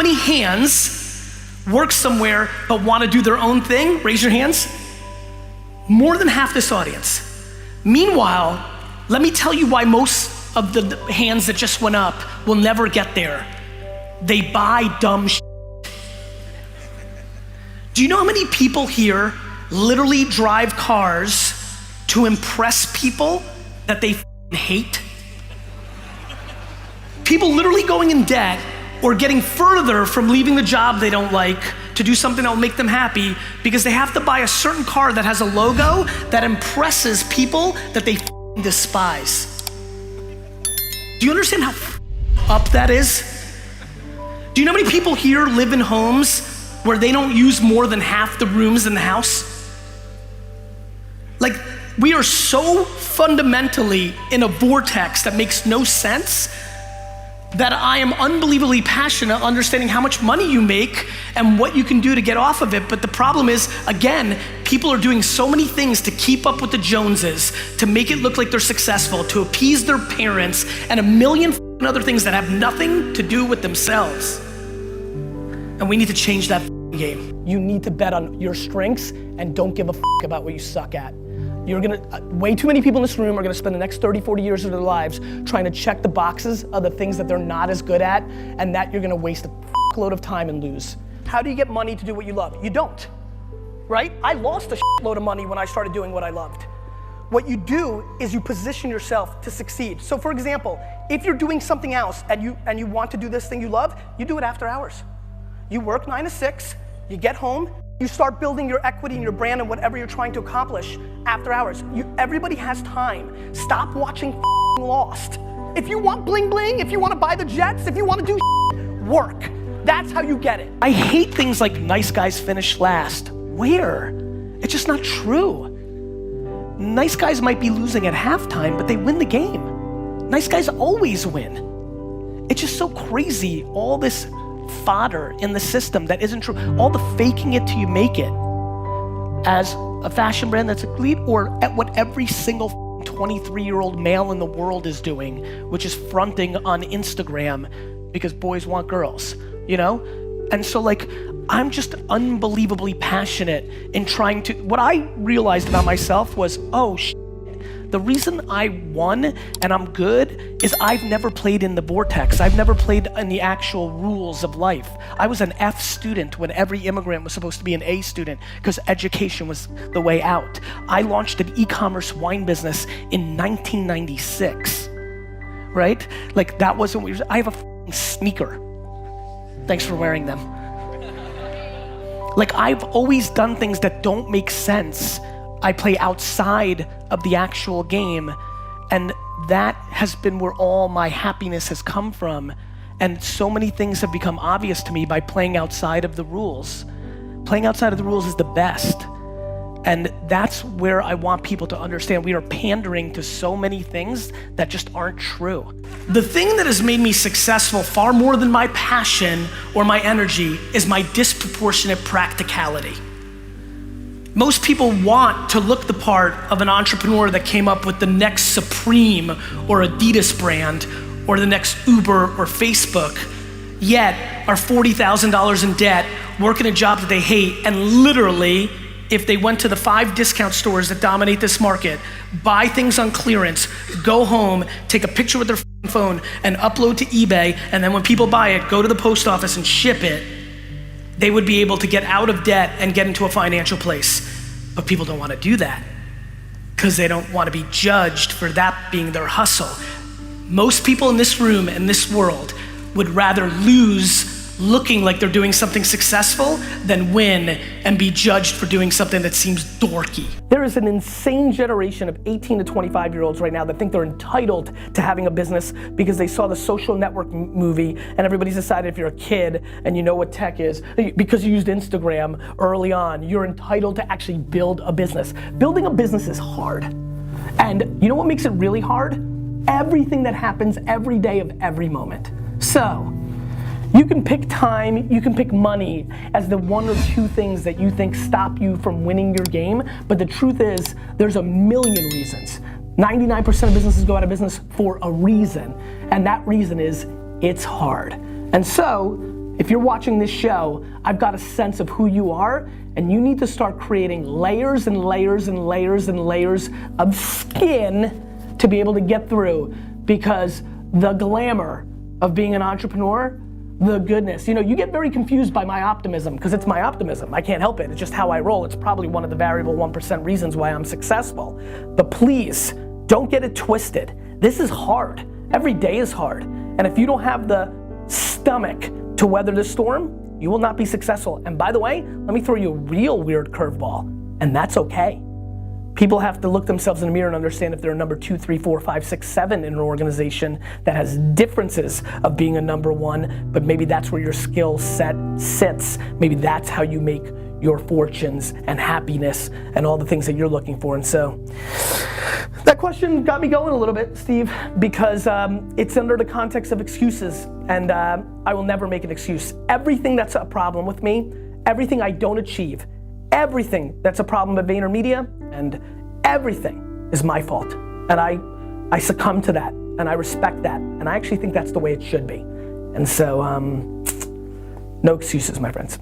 many hands work somewhere but want to do their own thing? Raise your hands. More than half this audience. Meanwhile, let me tell you why most of the hands that just went up will never get there. They buy dumb shit. Do you know how many people here literally drive cars to impress people that they hate? People literally going in debt or getting further from leaving the job they don't like to do something that will make them happy because they have to buy a certain car that has a logo that impresses people that they despise. Do you understand how up that is? Do you know how many people here live in homes where they don't use more than half the rooms in the house? Like, we are so fundamentally in a vortex that makes no sense that I am unbelievably passionate understanding how much money you make and what you can do to get off of it. But the problem is, again, people are doing so many things to keep up with the Joneses, to make it look like they're successful, to appease their parents, and a million other things that have nothing to do with themselves. And we need to change that game. You need to bet on your strengths and don't give a about what you suck at. Way too many people in this room are gonna spend the next 30, 40 years of their lives trying to check the boxes of the things that they're not as good at, and that you're gonna waste a load of time and lose. How do you get money to do what you love? You don't, right? I lost a load of money when I started doing what I loved. What you do is you position yourself to succeed. So for example, if you're doing something else and you want to do this thing you love, you do it after hours. You work 9 to 6, you get home, you start building your equity and your brand and whatever you're trying to accomplish after hours. Everybody has time. Stop watching Lost. If you want bling bling, if you want to buy the jets, if you want to do work. That's how you get it. I hate things like nice guys finish last. Where? It's just not true. Nice guys might be losing at halftime, but they win the game. Nice guys always win. It's just so crazy, all this fodder in the system that isn't true. All the faking it till you make it as a fashion brand that's a lead, or at what every single 23-year-old male in the world is doing, which is fronting on Instagram because boys want girls, you know? And so like, I'm just unbelievably passionate in trying to, what I realized about myself was, the reason I won and I'm good is I've never played in the vortex. I've never played in the actual rules of life. I was an F student when every immigrant was supposed to be an A student because education was the way out. I launched an e-commerce wine business in 1996, right? Like that wasn't what I have a sneaker. Thanks for wearing them. Like I've always done things that don't make sense. I play outside of the actual game, and that has been where all my happiness has come from. And so many things have become obvious to me by playing outside of the rules. Playing outside of the rules is the best. And that's where I want people to understand we are pandering to so many things that just aren't true. The thing that has made me successful far more than my passion or my energy is my disproportionate practicality. Most people want to look the part of an entrepreneur that came up with the next Supreme or Adidas brand or the next Uber or Facebook, yet are $40,000 in debt, working a job that they hate, and literally, if they went to the 5 discount stores that dominate this market, buy things on clearance, go home, take a picture with their phone and upload to eBay, and then when people buy it, go to the post office and ship it, they would be able to get out of debt and get into a financial place. But people don't want to do that because they don't want to be judged for that being their hustle. Most people in this room, in this world, would rather lose looking like they're doing something successful than win and be judged for doing something that seems dorky. There is an insane generation of 18 to 25-year-olds right now that think they're entitled to having a business because they saw the Social Network movie, and everybody's decided if you're a kid and you know what tech is, because you used Instagram early on, you're entitled to actually build a business. Building a business is hard. And you know what makes it really hard? Everything that happens every day of every moment. So, you can pick time, you can pick money as the 1 or 2 things that you think stop you from winning your game, but the truth is, there's a million reasons. 99% of businesses go out of business for a reason, and that reason is, it's hard. And so, if you're watching this show, I've got a sense of who you are, and you need to start creating layers and layers and layers and layers of skin to be able to get through, because the glamour of being an entrepreneur, the goodness, you get very confused by my optimism, because it's my optimism. I can't help it. It's just how I roll. It's probably one of the variable 1% reasons why I'm successful. But please, don't get it twisted. This is hard. Every day is hard. And if you don't have the stomach to weather the storm, you will not be successful. And by the way, let me throw you a real weird curveball, and that's okay. People have to look themselves in the mirror and understand if they're a number 2, 3, 4, 5, 6, 7 in an organization that has differences of being a number 1, but maybe that's where your skill set sits. Maybe that's how you make your fortunes and happiness and all the things that you're looking for. And so that question got me going a little bit, Steve, because it's under the context of excuses, and I will never make an excuse. Everything that's a problem with me, everything I don't achieve, everything that's a problem at VaynerMedia, and everything is my fault. And I succumb to that, and I respect that, and I actually think that's the way it should be. And so, no excuses, my friends.